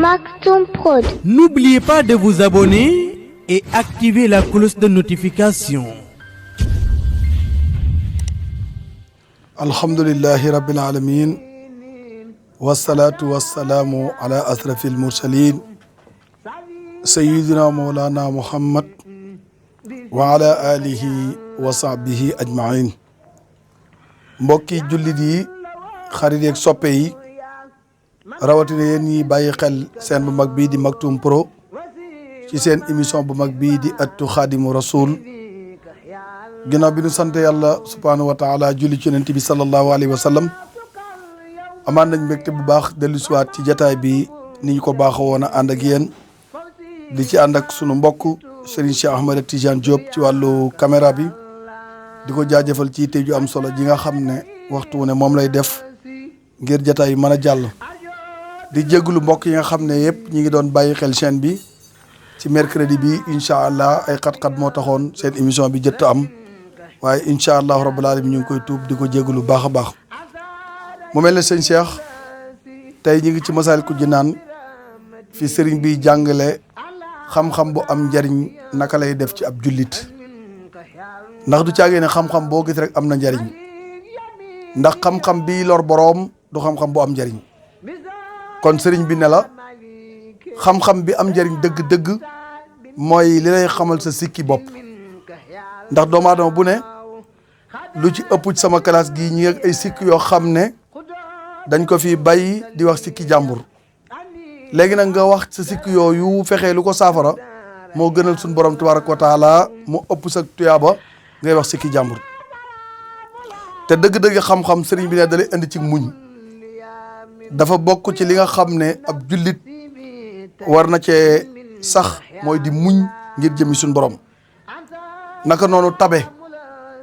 Maktoum Prod. N'oubliez pas de vous abonner et activer la cloche de notification. Alhamdulillahi rabbil alamin wassalatu wassalamu ala asrafil mursalin sayyidina mawlana Muhammad wa ala alihi wa sahbihi ajmain. Mbokki jullit yi, xarit yeeg soppe yi, rawatina yéen ñi bàyyi xel seen bu mag bii di Maktoum Pro ci seen émission bu mag bii di ëttu Xaadimu Rasul. ginnaaw bi ñu sant yàlla subhaanahu wa taala julli ci yonent bi sallallahu alayhi wa sallam, amaan nañ mbégte bu baax dellu siwaat ci jataay bi ni ñu ko baaxoo woon a ànd ak yéen di ci ànd ak sunu mbokk Serigne Cheikh Ahmed Tidiane Diop ci wàllu caméra bi, di ko jaajëfal ci yitte ju am solo ji nga xam ne waxtu wu ne moom lay def ngir jataay yi mën a jàll. di jégalu mbokk yi nga xam ne yëpp ñi ngi doon bàyyi xel chaîne bi ci mercredi bi, incha allah ay xat-xat moo taxoon seen émission bi jot am, waaye incha allah rabbul alamin ñu ngi koy tuub di ko jégalu baax a baax. mu mel ne sëñ Cheikh tey ñu ngi ci Masaalikul Jinaan fi sëriñ bi jàngale xam-xam bu am njariñ naka lay def ci ab jullit, ndax du caagee ne xam-xam boo gis rek am na njariñ, ndax xam-xam bi lor boroom du xam-xam bu am njariñ. kon sëriñ bi ne la xam-xam bi am njariñ dëgg-dëgg mooy li lay xamal sa sikki bopp, ndax doomu aadama bu ne lu ci ëpp ci sama classe gii ñi ak ay sikk yoo xam ne dañ ko fi bàyyi di wax sikki jàmbur. léegi nag nga wax sa sikk yooyu fexee lu ko saafara moo gënal suñu borom tabaraka wa taala mu ëpp sa tuyaaba ngay wax sikki jàmbur. te dëgg-dëgg xam-xam sëriñ bi ne dalay indi ci muñ, dafa bokk ci li nga xam ne ab jullit war na cee sax, mooy di muñ ngir jëmi suñu borom. naka noonu tabe,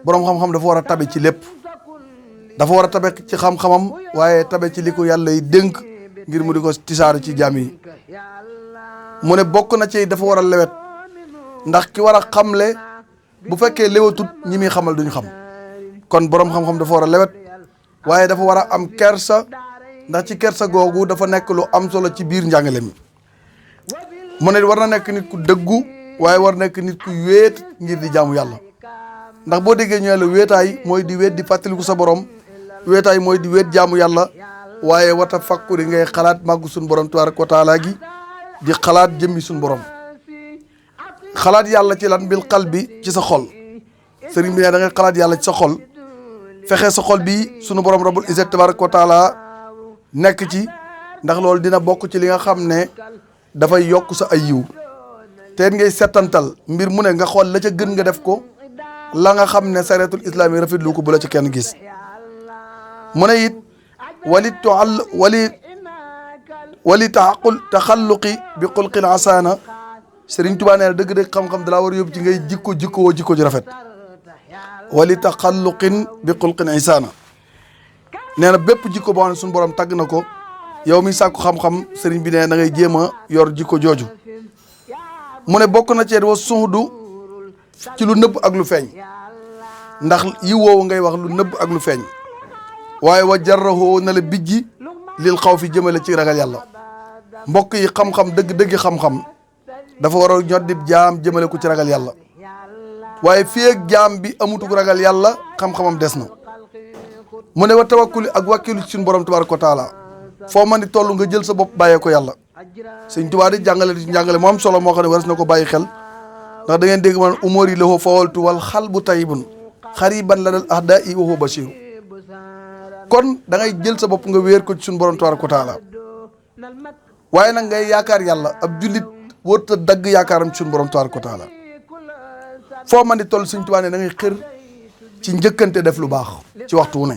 borom xam-xam dafa war a tabe ci lépp, dafa war a tabe ci xam-xamam waaye tabe ci li ko yàlla yi dénk ngir mu di ko tisaare ci jaam yi. mu ne bokk na ci dafa war a lewet, ndax ki war a xamle bu fekkee lewetut ñi muy xamal duñ xam. kon borom xam-xam dafa war a lewet waaye dafa war a am kersa, ndax ci kersa googu dafa nekk lu am solo ci biir njàngale mi. mu ne war na nekk nit ku dëggu waaye war nekk nit ku wéet ngir di jaamu yàlla, ndax boo déggee ñu la wéetaay mooy di wéet di fàttaliku sa borom, wéetaay mooy di wéet jaamu yàlla, waaye wata fakkuri ngay xalaat màggu suñu borom tabaaraka wa taala gi, di xalaat jëmmi suñu borom. xalaat yàlla ci lan? bil qalbi, ci sa xol. sëriñ bi ne da ngay xalaat yàlla ci sa xol, fexe sa xol bi suñu borom rabbul izzat tabaaraka wa taala nekk ci, ndax loolu dina bokk ci li nga xam ne dafay yokk sa ay yiw. te ngay settantal mbir mu ne nga xool la ca gën nga def ko, la nga xam ne sareetul islaam yi rafetlu ko bu la ci kenn gis. mu ne it wali taxalluqi bi xulqil asaana. Sëriñ Tuubaa nee na dëgg-dëgg xam-xam dalaa war a yóbbu ci ngay jikko woo jikko ju rafet. wali taxalluqin bi xulqin isaana, nee na bépp jikko boo xam ne suñu borom tagg na ko, yow mi sàkku xam-xam sëriñ bi ne da ngay jéem a yor jikko jooju. mu ne bokk na ci wa suudu ci lu nëbb ak lu feeñ, ndax yi woowu ngay wax lu nëbb ak lu feeñ, waaye wa jarrahu na la bijji lil xaw fi jëmale ci ragal yàlla. mbokk yi xam-xam dëgg-dëgg xam-xam dafa war a ñoddi jaam jëmale ko ci ragal yàlla, waaye fii ak jaam bi amutuk ragal yàlla xam-xamam des na. mu ne wa tawakkuli ak wàkkilu ci suñu borom tabaraka wa taala, foo man di toll nga jël sa bopp bàyyee ko yàlla. Sëñ Tuubaa di jàngale moo am solo moo xam ne waras na ko bàyyi xel, ndax da ngeen dégg man umóor yi lahu fawaltu wal xal bu tayyibun xariban la dal ahda i wa huwa basiru. kon da ngay jël sa bopp nga wéer ko ci suñu borom tabaraka wa taala, waaye nag ngay yaakaar yàlla. ab jullit wóorut a dagg yaakaaram ci suñu borom tabaraka wa taala. foo man di toll Sëñ Tuubaa ne da ngay xër ci njëkkante def lu baax ci waxtu wu ne.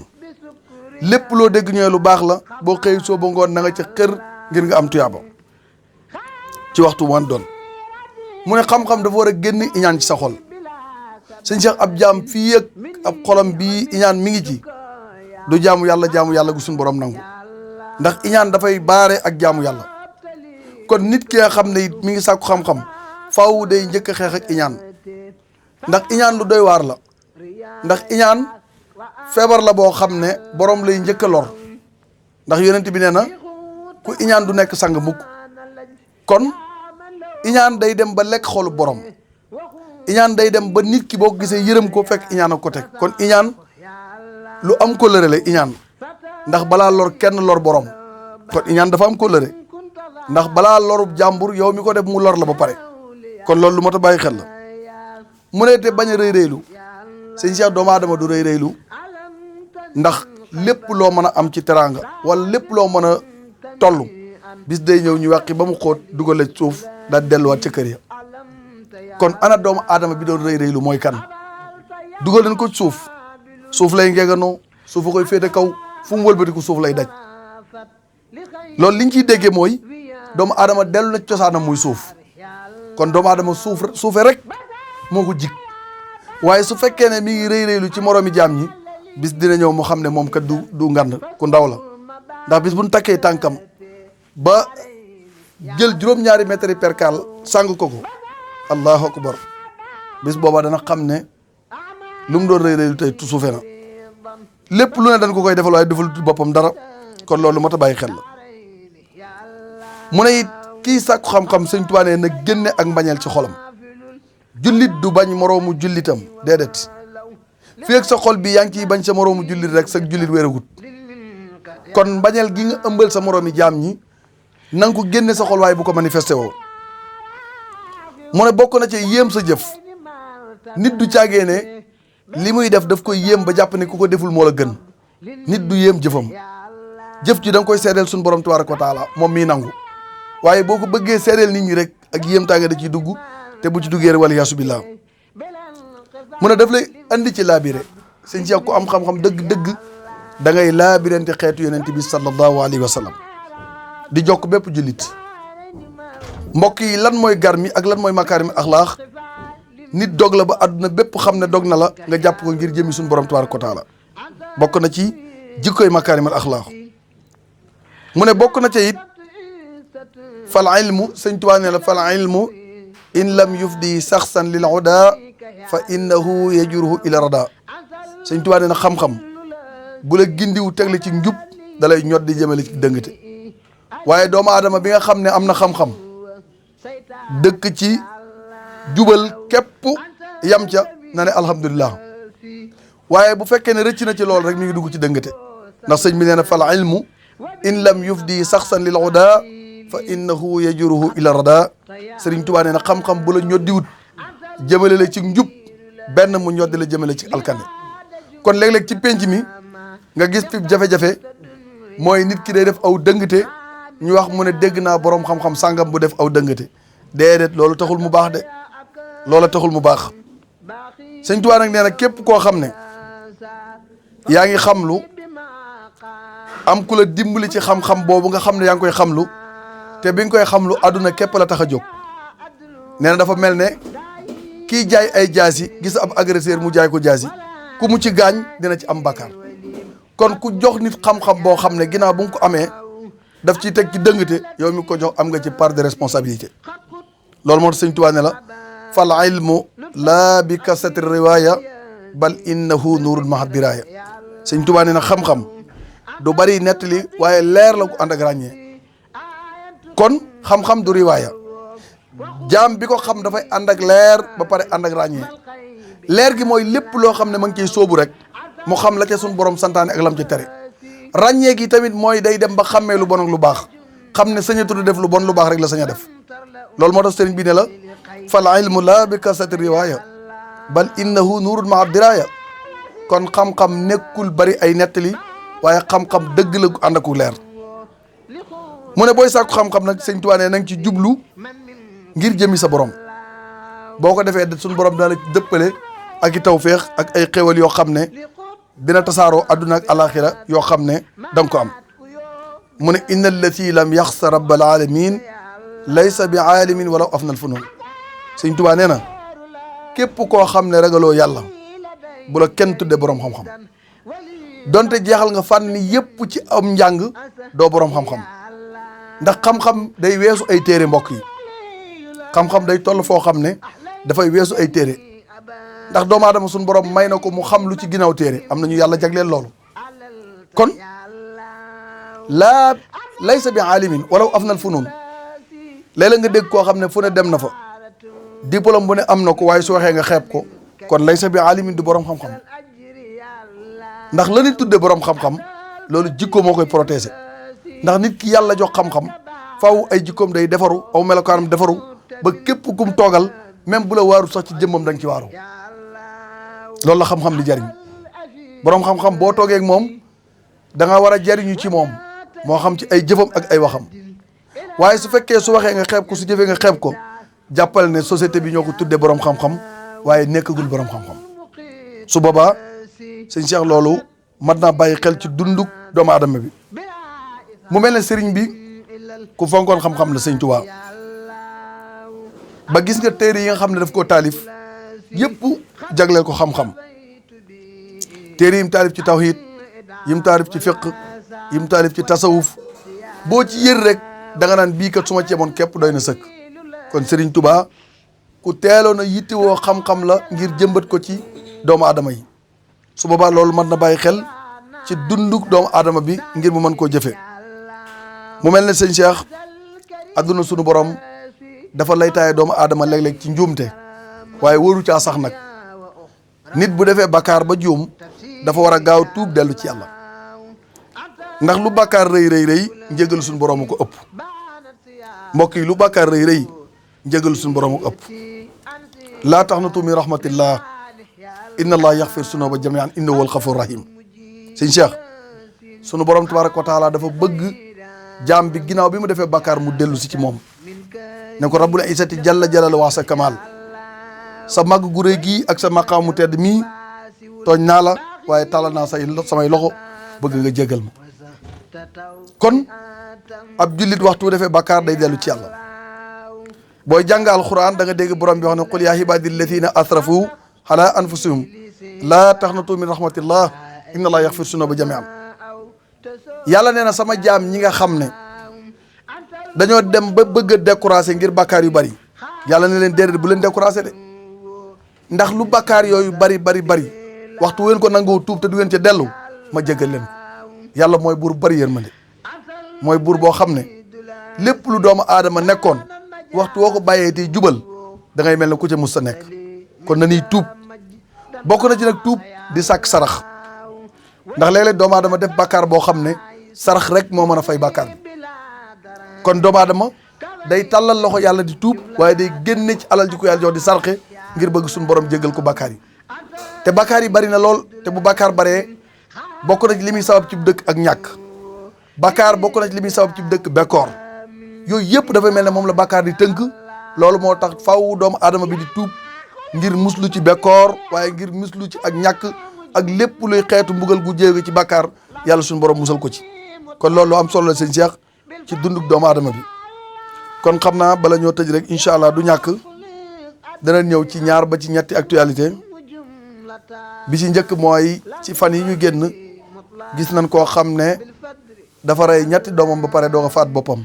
lépp loo dégg ñooy lu baax la, boo xëy soo ba ngoon na nga ca xër ngir nga am tuyaaba ci waxtu wan doon. mu ne xam-xam dafa war a génn iñaan ci sa xol. sëñ Cheikh ab jaam fii ak ab xolam bii iñaan mi ngi ci, du jaamu yàlla gu suñu borom nangu, ndax iñaan dafay baare ak jaamu yàlla. kon nit ki nga xam ne it mi ngi sàkku xam-xam faaw day njëkk a xeex ak iñaan, ndax iñaan lu doy waar la. ndax iñaan feebar la boo xam ne borom lay njëkk a lor, ndax yonent bi nee na ku iñaan du nekk sang mukk. kon iñaan day dem ba lekk xolu borom iñaan day dem ba nit ki boo ko gisee yërëm ko fekk iñaan a ko teg kon iñaan lu am kóllëre la iñaan ndax balaa lor kenn lor borom kon iñaan dafa am kóllëre ndax balaa lorub jàmbur yow mi ko def mu lor la ba pare kon loolu lu mat a bàyyi xel la mu ne te bañ a rëy rëylu sëñ Cheikh doomu aadama du rëy rëylu ndax lépp loo mën a am ci teraanga wala lépp loo mën a toll bis day ñëw ñu wàqi ba mu xóot dugal la suuf daal delluwaat ca kër ya kon ana doomu aadama bi doon rëy rëylu mooy kan dugal nañ ko suuf lay ngeeganoo suuf a koy féete kaw fu mu wëlbatiku suuf lay daj loolu liñ ciy déggee mooy doomu aadama dellu na cosaanam muy suuf kon doomu aadama suufe rek moo ko jig waaye su fekkee ne mi ngi rëy rëylu ci moroomi jaam ñi bis dina ñëw mu xam ne moom kat du ngand ku ndaw la ndax bis bu ñu takkee tànkam ba jël juróom-ñaari mètre yi perkaal sàng ko allahu akbar bis booba dana xam ne lu mu doon rëy rëylu tey tu suufe na lépp lu ne dañ ko koy defal waaye defal boppam dara kon loolu mat a bàyyi xel la mu ne it kii sàkku xam-xam sëñ Tuubaa ne na génne ak mbañeel ci xolam jullit du bañ moroomu jullitam déedéet fii ak sa xol bi yaa ngi ciy bañ sa moroomu jullit rek sa jullit wéeragut kon mbañeel gi nga ëmbal sa moroomi jaam ñi na nga ko génne sa xol waaye bu ko manifesté woo mu ne bokk na ci yéem sa jëf nit du caagee ne li muy def daf koy yéem ba jàpp ne ku ko deful moo la gën nit du yéem jëfam jëf ji da nga koy seedeel suñu borom tabaaraka wa taala moom mii nangu waaye boo ko bëggee seedeel nit ñi rek ak yéem tànga da ciy dugg te bu ci duggee rek wala yaasu billah mu ne daf lay andi ci laabire sëñ Cheikh ku am xam-xam dëgg-dëgg da ngay laabirante xeetu yonent bi sallallahu alayhi wa sallam di jokk bépp jullit mbokk yi lan mooy garmi ak lan mooy makaarimi axlaax nit dog la ba àdduna bépp xam ne dog na la nga jàpp ko ngir jëmi suñu borom tabaaraka wa taala bokk na ci jikkoy makaarimi axlaax mu ne bokk na ca it fal ilmu sëñ Tuubaa ne la fal ilmu in lam yufdi saxsan lil uda fa innahu yajuruhu ila rada sëñ Tuubaa ne na xam-xam bu la gindiwu tegle ci njub dalay ñot di jëmale ci dëngate waaye doomu aadama bi nga xam ne am na xam-xam dëkk ci jubal képp yam ca na ne alhamdulilah waaye bu fekkee ne rëcc na ci loolu rek mi ngi dugg ci dëngate ndax sëñ bi nee na fal ilmu in lam yufdi saxsan lil uda fa innahu yajuruhu ila rada sëriñ Tuubaa nee na xam-xam bu la ñoddiwut jëmale la ci njub benn mu ñoddi la jëmale ci alkane kon léeg-léeg ci penc mi nga gis fi jafe-jafe mooy nit ki day def aw dëngate ñu wax mu ne dégg naa boroom xam-xam sàngam bu def aw dëngate déedéet loolu taxul mu baax de loola taxul mu baax sëñ Tuubaa nag nee na képp koo xam ne yaa ngi xamlu am ku la dimbali ci xam-xam boobu nga xam ne yaa ngi koy xamlu te bi nga koy xamlu àdduna képp la tax a jóg nee na dafa mel ne kii jaay ay jaasi gis ab agresseur mu jaay ko jaasi ku mu ci gaañ dina ci am bakkaar kon ku jox nit xam-xam boo xam ne ginnaaw bu nga ko amee daf ciy teg ci dëngate yow mi ko jox am nga ci part de responsabilité loolu moo tax sëñ Tuubaa ne la fal ilmu laa bi kasati riwaaya bal innahu nuurun maha diraaya sëñ Tuubaa ne na xam-xam du bari nettali waaye leer la ko ànd ak ràññee kon xam-xam du riwaaya jaam bi ko xam dafay ànd ak leer ba pare ànd ak ràññee leer gi mooy lépp loo xam ne ma ngi ciy sóobu rek mu xam la ca suñu borom santaane ak lam ci tere ràññee gi tamit mooy day dem ba xàmmee lu bon ak lu baax xam ne sañatu def lu bon lu baax rek la sañ a def loolu moo tax sëriñ bi ne la fal ilmu la bi kasati riwaaya bal innahu nuurun ma'a diraaya kon xam-xam nekkul bari ay nettali waaye xam-xam dëgg la ànd ak leer mu ne booy sàkku xam-xam nag sëñ Tuubaa ne na nga ci jublu ngir jëmi sa borom boo ko defee suñu borom dana la dëppale ak i tawféex ak ay xéwal yoo xam ne dina tasaaroo adduna ak alaxira yoo xam ne da nga ko am mu ne inna allati lam yaxsa rabbal alamin laysa bi aalimin wala afna al funun sëñ Tuubaa nee na képp koo xam ne ragaloo yàlla bu la kenn tudde borom xam-xam donte jeexal nga fànn yépp ci am njàng doo borom xam-xam ndax xam-xam day weesu ay téere mbokk yi xam-xam day toll foo xam ne dafay weesu ay téere ndax doomu aadama suñu borom may na ko mu xam lu ci ginnaaw téere am nañu yàlla jagleel loolu kon laysa bi aalimin walaw afnal funun léeg-léeg nga dégg koo xam ne fu ne dem na fa diplôme bu ne am na ko waaye su waxee nga xeeb ko kon laysa bi alimin du borom xam-xam ndax la ñuy tudde borom xam-xam loolu jikko moo koy protéger ndax nit ki yàlla jox xam-xam faaw ay jikkoom day defaru aw melokaanam defaru ba képp kum toogal même bu la waaru sax ci jëmmam da nga ci waaru loolu la xam-xam di jariñ borom xam-xam boo toogee ak moom da nga war a jariñu ci moom moo xam ci ay jëfam ak ay waxam waaye su fekkee su waxee nga xeeb ko su jëfee nga xeeb ko jàppal ne société bi ñoo ko tuddee borom xam-xam waaye nekkagul borom xam-xam su boobaa sëñ Cheikh loolu mat naa bàyyi xel ci dunduk doomu aadama bi mu mel ne sëriñ bi ku fonkoon xam-xam la sëñ Tuubaa ba gis nga téere yi nga xam ne daf koo taalif yëpp jagleel ko xam-xam téere yim taalif ci tawhid yim taalif ci fiqh yim taalif ci tasawuf boo ci yër rek da nga naan bii kat su ma ci yemoon képp doy na sëkk kon Serigne Touba ku teeloon a yittewoo xam-xam la ngir jëmbat ko ci doomu aadama yi su boobaa loolu mën na bàyyi xel ci dunduk doomu aadama bi ngir mu mën koo jëfe mu mel ne sëñ Cheikh adduna sunu borom dafa lay taaye doomu aadama léeg-léeg ci njuumte waaye waru caa sax nag nit bu defee bakkaar ba juum dafa war a gaaw tuub dellu ci yàlla ndax lu bakkaar rëy rëy rëy njëgal suñu borom ko ëpp mbokk yi lu bakkaar rëy rëy njëgal suñu borom ko ëpp laa taqnatu min rahmatillah inna allah yaxfir sunuba jamian innahu wal xafur rahim sëñ Cheikh sunu borom tabaraka wa taala dafa bëgg jaam bi ginnaaw bi mu defee bakkaar mu dellu si ci moom ne ko rabbul isati jalla jalal waa sa kamal sa màgg gu rëy gii ak sa maqaam mu tedd mii tooñ naa la waaye tàllal naa samay loxo bëgg nga jégal ma kon ab jullit waxtu defee bakkaar day dellu ci yàlla booy jàng alquran da nga dégg borom bi wax ne qul yaa ibaadi alladina asrafu ala anfusihum laa taqnatu min rahmatillah inna allah yaxfir sunuba jamian yàlla nee na sama jaam ñi nga xam ne dañoo dem ba bëgg a découragé ngir bakkaar yu bari yàlla ne leen déedéet bu leen découragé de ndax lu bakkaar yooyu bari waxtu ween ko nangoo tuub te du ngeen ca dellu ma jégal leen ko yàlla mooy buur bari yërmande mooy buur boo xam ne lépp lu doomu aadama nekkoon waxtu woo ko bàyyee te jubal da ngay mel ne ku ca mus sa nekk kon na ñuy tuub bokk na ci nag tuub di sàkk sarax ndax léeg-léeg doomu aadama def bàkkaar boo xam ne sarax rek moo mën a fay bàkkaar bi kon doomu aadama day tàllal loxo yàlla di tuub waaye day génne ci alal ji ko yàlla jox di sarxe ngir bëgg suñu borom jéggal ko bàkkaar yi te bàkkaar yi bari na lool te bu bàkkaar baree bokk na ci li muy sabab ci dëkk ak ñàkk bàkkaar bokk na ci li muy sabab ci dëkk bekkoor yooyu yëpp dafa mel ne moom la bàkkaar di tënk loolu moo tax faw doomu aadama bi di tuub ngir muslu ci bekkoor waaye ngir muslu ci ak ñàkk ak lépp luy xeetu mbugal gu jéege ci bàkkaar yàlla suñu borom musal ko ci kon loolu lu am solo la sëñ Cheikh ci dunduk doomu aadama bi kon xam naa bala ñoo tëj rek incha allah du ñàkk dana ñëw ci ñaar ba ci ñetti actualité bi ci njëkk mooy ci fan yi ñu génn gis nañ koo xam ne dafa rey ñetti doomam ba pare doo a faat boppam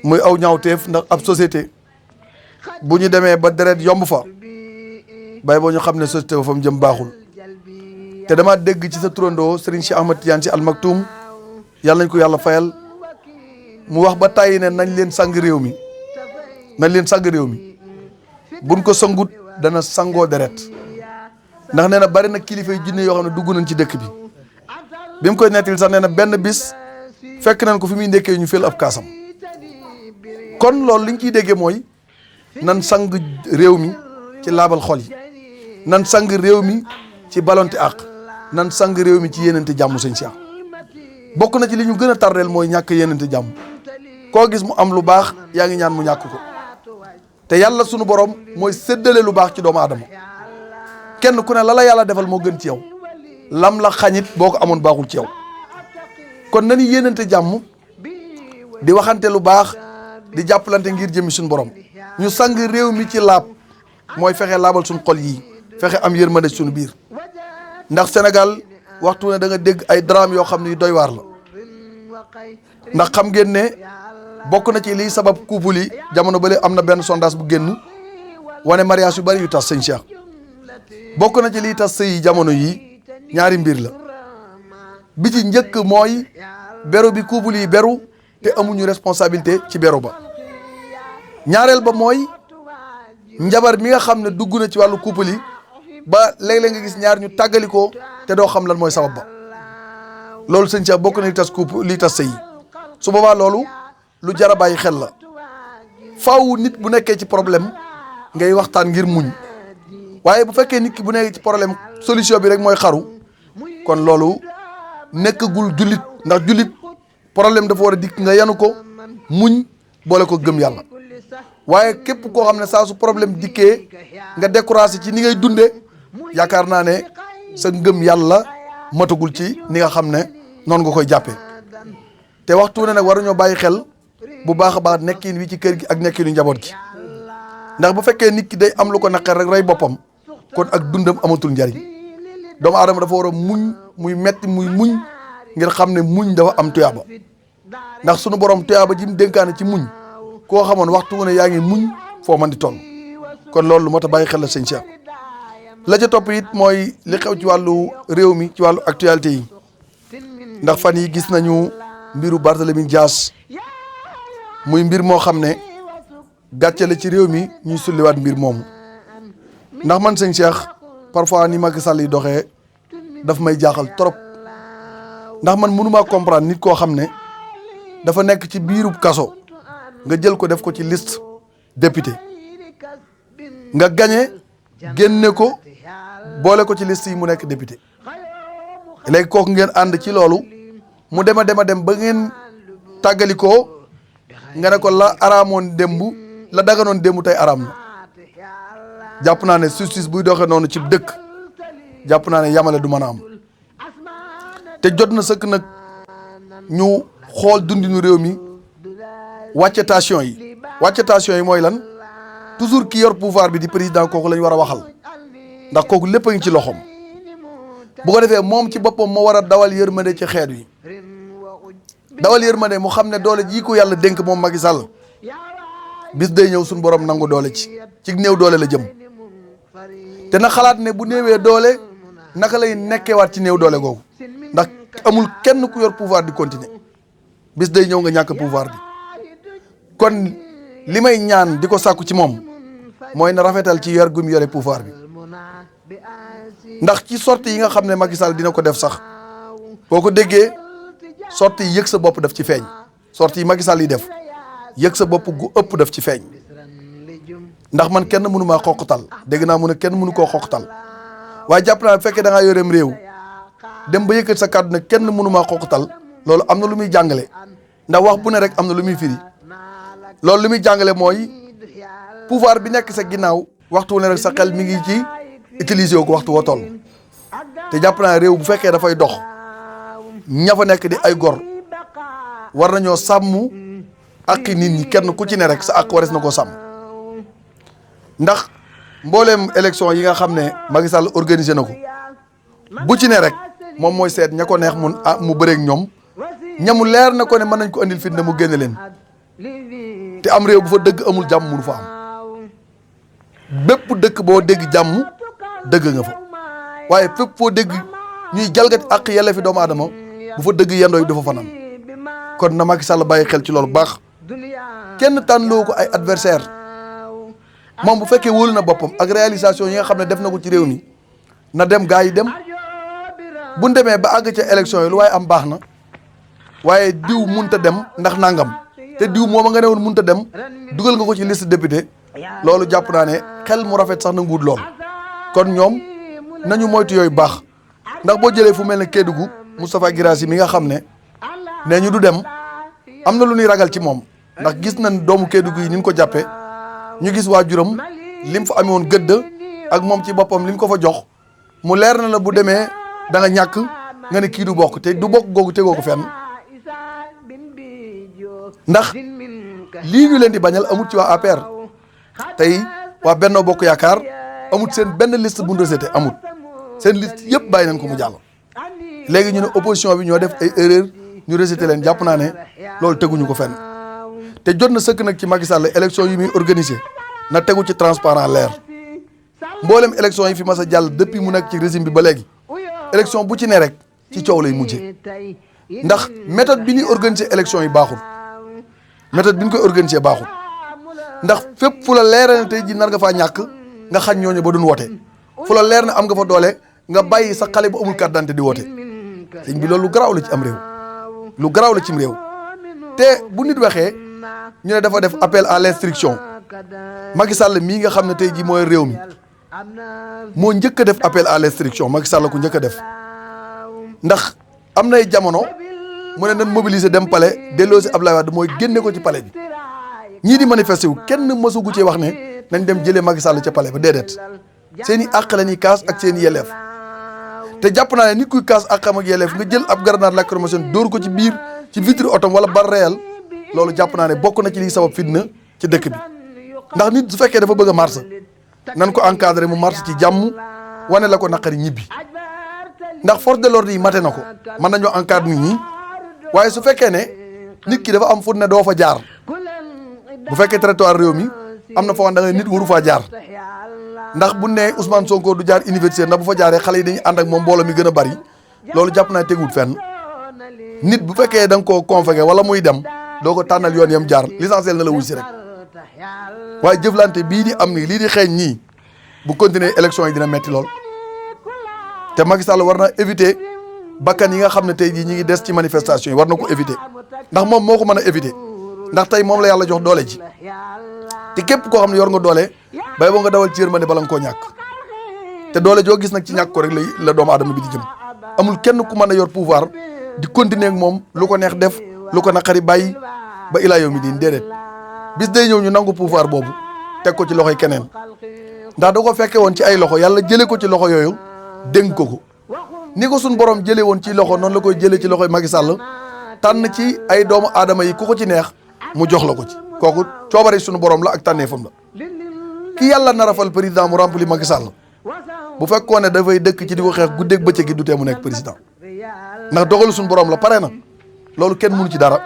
muy aw ñaawteef ndax ab société bu ñu demee ba deret yomb fa bay boo ñu xam ne société ba fa mu jëm baaxul te dama dégg ci sa turandoo Serigne Cheikh Ahmad Tidiane Sy Al Maktoum yàlla nañ ko yàlla fayal mu wax ba tàyyi ne nañ leen sang réew mi buñ ko sangut dana sangoo deret ndax nee na bari na kilifa yu jinne yoo xam ne dugg nañ ci dëkk bi mu koy nettali sax nee na benn bis fekk nañ ko fi muy ndekkee ñu fël ab kaasam kon loolu liñ ciy déggee mooy nan sang réew mi ci laabal xol yi nan sang réew mi ci balonte àq nan sang réew mi ci yéenante jàmm sëñ Cheikh bokk na ci li ñu gën a tardeel mooy ñàkk yéenante jàmm koo gis mu am lu baax yaa ngi ñaan mu ñàkk ko te yàlla sunu borom mooy séddale lu baax ci doomu aadama kenn ku ne la yàlla defal moo gën ci yow lam la xañit boo ko amoon baaxul ci yow kon nañu yéenante jàmm di waxante lu baax di jàppalante ngir jëmi suñu borom ñu sang réew mi ci laab mooy fexe laabal suñu xol yi fexe am yërmande suñu biir ndax Sénégal waxtu ne da nga dégg ay drame yoo xam ne doy waar la ndax xam ngeen ne bokk na ci liy sabab couple yi jamono bële am na benn sondage bu génn wane mariage yu bari yu tas sëñ Cheikh bokk na ci liy tas sëy yi jamono yi ñaari mbir la bi ci njëkk mooy beru bi couple yi beru te amuñu responsabilité ci beru ba ñaareel ba mooy njabar mi nga xam ne dugg na ci wàllu couple yi ba léeg-léeg nga gis ñaar ñu tàggalikoo te doo xam lan mooy sabab ba loolu sëñ Cheikh bokk na li tas couple li tas sëy su boobaa loolu lu jar a bàyyi xel la faaw nit bu nekkee ci problème ngay waxtaan ngir muñ waaye bu fekkee nit ki bu nekkee ci problème solution bi rek mooy xaru kon loolu nekkagul jullit ndax jullit problème dafa war a dikk nga yanu ko muñ boole ko gëm yàlla waaye képp koo xam ne saa su problème dikkee nga découragé ci ni ngay dunde yaakaar naa ne sa ngëm yàlla matagul ci ni nga xam ne noonu nga koy jàppee te waxtu ne nag waruñoo bàyyi xel bu baax a baax nekkin wi ci kër gi ak nekkinu njaboot gi ndax bu fekkee nit ki day am lu ko naqar rek rey boppam kon ak dundam amatul njariñ doomu aadama dafa war a muñ muy metti muy muñ ngir xam ne muñ dafa am tuyaaba ndax sunu borom tuyaaba ji mu dénkaane ci muñ koo xamoon waxtu wu ne yaa ngi muñ foo man di toll kon loolu lu moo tax bàyyi xel la sëñ Cheikh la ca topp it mooy li xew ci wàllu réew mi ci wàllu actualité yi ndax fan yi gis nañu mbiru Barthélémy Dias muy mbir moo xam ne gàcce la ci réew mi ñuy sulliwaat mbir moomu ndax man sëñ Cheikh parfois ni Macky Sall yi doxee daf may jaaxal trop ndax man mënumaa comprendre nit koo xam ne dafa nekk ci biirub kaso nga jël ko def ko ci liste député nga gagné génne ko boole ko ci liste yi mu nekk député léegi kooku ngeen ànd ci loolu mu dem ba ngeen tàggalikoo nga ne ko la araamoon démb la daganoon démb tey araam na jàpp naa ne justice buy doxee noonu ci dëkk jàpp naa ne yamale du mën a am te jot na sëkk nag ñu xool dundinu réew mi wàcce tension yi mooy lan toujours ki yor pouvoir bi di président kooku la ñu war a waxal ndax kooku lépp a ngi ci loxoom bu ko defee moom ci boppam moo war a dawal yërmande ci xeet wi dawal yërmande mu xam ne doole ji ko yàlla dénk moom Macky Sall bis day ñëw suñu borom nangu doole ci néew doole la jëm te na xalaat ne bu néewee doole naka lay nekkeewaat ci néew doole googu ndax amul kenn ku yor pouvoir di continuer bis day ñëw nga ñàkk pouvoir bi kon li may ñaan di ko sàkku ci moom mooy na rafetal ci yor gu mu yore pouvoir bi ndax ci sortie yi nga xam ne Macky Sall dina ko def sax boo ko déggee sortie yi yëg sa bopp daf ci feeñ sortie yi Macky Sall yi def yëg sa bopp gu ëpp daf ci feeñ ndax man kenn mënu maa xoqatal dégg naa mu ne kenn mënu koo xoqatal waaye jàpp naa bu fekkee da ngaa yoreem réew dem ba yëkkat sa kàddu ne kenn mënu maa xoqatal loolu am na lu muy jàngale ndax wax bu ne rek am na lu muy firi loolu li muy jàngale mooy pouvoir bi nekk sa ginnaaw waxtu wu ne rek sa xel mi ngi ci utiliser wu ko waxtu woo toll te jàpp naa réew bu fekkee dafay dox ña fa nekk di ay gor war nañoo sàmm ak nit ñi kenn ku ci ne rek sa ak wares na koo sàmm ndax mbooleem élection yi nga xam ne Macky Sall organisé na ko bu ci ne rek moom mooy seet ña ko neex mu bëreeg ñoom ñamu leer na ko ne mën nañ ko andil fitna mu génne leen te am réew bu fa dëgg amul jàmm mënu fa am bépp dëkk boo dégg jàmm dëgg nga fa waaye fépp foo dégg ñuy jalgati ak yàlla fi doomu aadama bu fa dëgg yendoo yi dafa fanaan kon na Macky Sall bàyyi xel ci loolu baax kenn tànnloo ko ay adversaire moom bu fekkee wóolu na boppam ak réalisation yi nga xam ne def na ko ci réew mi na dem gaa yi dem bu ñu demee ba àgg ca élection yi lu waaye am baax na waaye diw munta dem ndax nangam te diw moom nga ne woon munta dem dugal nga ko ci liste député loolu jàpp naa ne xel mu rafet sax na nguut lool kon ñoom nañu moytu yooyu baax ndax boo jëlee fu mel ne Kédougou Moustapha Guirassy mi nga xam ne nee ñu du dem am na lu ñuy ragal ci moom ndax gis nañ doomu Kédougou yi ni ñu ko jàppee ñu gis waajuram lim fa amee woon gëdd ak moom ci boppam lim ko fa jox mu leer na la bu demee da nga ñàkk nga ne kii du bokk te du bokk googu tegoo ko fenn ndax lii ñu leen di bañal amut ci waa APR tey waa Benno Bokk Yaakaar amut seen benn liste bu ñu rejeté amut seen liste yëpp bàyyi nañ ko mu jàll léegi ñu ne opposition bi ñoo def ay erreur ñu rejeté leen jàpp naa ne loolu teguñu ko fenn te jot na sëkk nag ci Macky Sall élection yi muy organisé na tegu ci transparent leer mboolem élection yi fi mas a jàll depuis mu nekk ci régime bi ba léegi élection bu ci ne rek ci coow lay mujjee ndax méthode bi ñuy organiser élection yi baaxul méthode bi ñu koy organiser baaxul ndax fépp fu la leeral ne tey ji nar nga faa ñàkk nga xañ ñooñu ba duñ wote fu la leer ne am nga fa doole nga bàyyi sa xale bu amul carte d'identité di wote sëñ bi loolu lu garaaw la ci am réew lu garaaw la cim réew te bu nit waxee ñu ne dafa def appel à l'instruction Macky Sall mii nga xam ne tey jii mooy réew mi moo njëkk a def appel à l'instruction Macky Sall ku njëkk a def ndax am nay jamono mu ne nan mobiliser dem palais delloo si Abdoulaye Wade mooy génne ko ci palais bi ñii di manifester wu kenn mësugu cee wax ne nañ dem jëlee Macky Sall ca palais ba déedéet seen i àq la ñuy kaas ak seen i yelleef te jàpp naa ne nit kuy kaas àqam ak yelleef nga jël ab grenade lacrymogène dóor ko ci biir ci vitre otom wala bar réel loolu jàpp naa ne bokk na ci liy sabab fitna ci dëkk bi ndax nit su fekkee dafa bëgg a marche nan ko encadré mu marche ci jàmm wane la ko naqari ñibbi ndax force de l'ordre yi mate na ko mën nañoo encadre nit ñi waaye su fekkee ne nit ki dafa am fu ne doo fa jaar bu fekkee territoire réew mi am na foo xam da ngay nit waru faa jaar ndax bu ne Ousmane Sonko du jaar université ndax bu fa jaaree xale yi dañuy ànd ak moom mbooloo mi gën a bari loolu jàpp naa tegul fenn nit bu fekkee da nga koo convoqué wala muy dem doo ko tànnal yoon yam jaar l'essentiel na la wuy si rek waaye jëflante bii di am nii lii di xeeñ nii bu continuer élection yi dina metti lool te Macky Sall war na éviter bakkan yi nga xam ne tey jii ñi ngi des ci manifestation yi war na ko éviter ndax moom moo ko mën a éviter ndax tey moom la yàlla jox doole ji te képp koo xam ne yor nga doole bay boo nga dawal ci yërmande bala nga koo ñàkk te doole joo gis nag ci ñàkk ko rek la doomu aadama bi di jëm amul kenn ku mën a yor pouvoir di continuer ak moom lu ko neex def lu ko naqari bàyyi ba ilaa yow mi diin déedéet bis day ñëw ñu nangu pouvoir boobu teg ko ci loxoy keneen ndax da ko fekke woon ci ay loxo yàlla jëlee ko ci loxo yooyu dénk ko ni ko suñ borom jëlee woon ci loxo noonu la koy jëlee ci loxoy Macky Sall tànn ci ay doomu aadama yi ku ko ci neex mu jox la ko ci kooku coobare suñu borom la ak tànneefam la ki yàlla nar a fal président mu rempli Macky Sall bu fekkoon ne dafay dëkk ci di ko xeex guddeeg bëccëg gi du tee mu nekk président ndax dogalu suñu borom la pare na loolu kenn mënu ci dara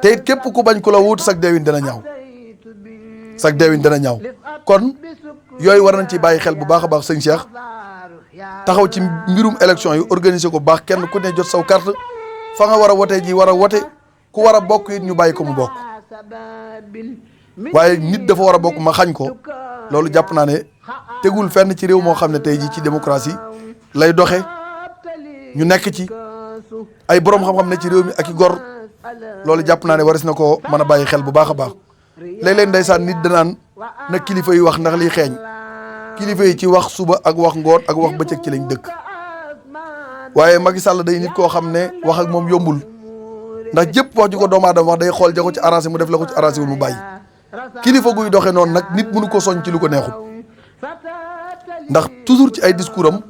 te it képp ku bañ ku la wut sag deewin dana ñaaw sag deewin dana ñaaw kon yooyu war nañ ci bàyyi xel bu baax a baax sëñ Cheikh taxaw ci mbirum élection yi organiser ko baax kenn ku ne jot saw carte fa nga war a wote ji war a wote ku war a bokk it ñu bàyyi ko mu bokk waaye nit dafa war a bokk ma xañ ko loolu jàpp naa ne tegul fenn ci réew moo xam ne tey jii ci démocratie lay doxe ñu nekk ci ay borom xam-xam ne ci réew mi ak i gor loolu jàpp naa ne waris na ko mën a bàyyi xel bu baax a baax léeg-léeg ndeysaan nit danaan na kilifa yi wax ndax liy xeeñ kilifa yi ci wax suba ak wax ngoon ak wax bëccëg ci lañ dëkk waaye Macky Sall day nit koo xam ne wax ak moom yombul ndax jëpp wax ju ko doomu aadama wax day xool ja ko ci arrangé mu def la ko ci arrangé wul mu bàyyi kilifa guy doxee noonu nag nit mënu ko soñ ci lu ko neexul ndax toujours ci ay discours am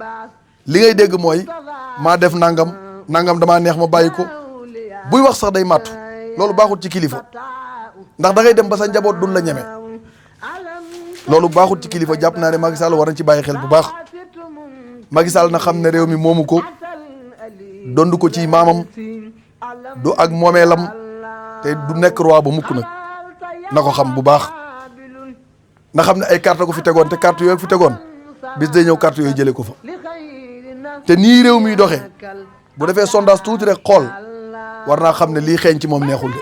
li ngay dégg mooy maa def nangam damaa neex ma bàyyi ko buy wax sax day màttu loolu baaxul ci kilifa ndax da ngay dem ba sa njaboot duñ la ñeme loolu baaxul ci kilifa jàpp naa ne Macky Sall war nañ ci bàyyi xel bu baax Macky Sall na xam ne réew mi moomu ko dond ko ci maamam du ak moomeelam te du nekk roi ba mukk nag na ko xam bu baax na xam ne ay carte ko fi tegoon te carte yooyu fi tegoon bis day ñëw carte yooyu jëlee ko fa te nii réew mi doxee bu defee sondage tuuti rek xool war naa xam ne lii xeeñ ci moom neexul de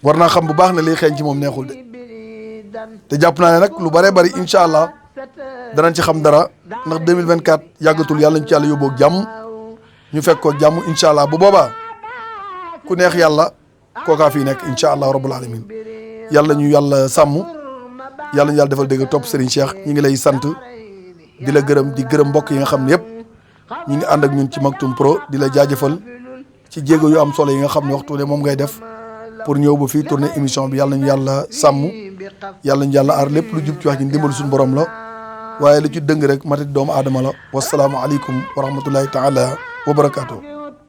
war naa xam bu baax ne lii xeeñ ci moom neexul de te jàpp naa ne nag lu bëree bëri incha allah danañ ci xam dara ndax 2024 yàggatul yàlla ñu ci yàlla yóbboo ak jàmm ñu fekk ko jàmm incha allah bu boobaa ku neex yàlla kookaa fii nekk incha allah rabbul alamin yàlla ñu yàlla sàmm yàlla ñu yàlla defal dégg topp Serigne Cheikh ñi ngi lay sant di la gërëm di gërëm mbokk yi nga xam ne yëpp ñi ngi ànd ak ñun ci Maktoum Pro di la jaajëfal ci jéego yu am solo yi nga xam ne waxtu ne moom ngay def pour ñëw ba fii tourner émission bi yàlla nañu yàlla sàmm yàlla ñu yàlla aar lépp lu jub ci wax ji ndimbal suñu borom la waaye lu ci dëng rek matati doomu aadama la wasalaamu aleykum wa rahmatullahi taala wa barakaatu.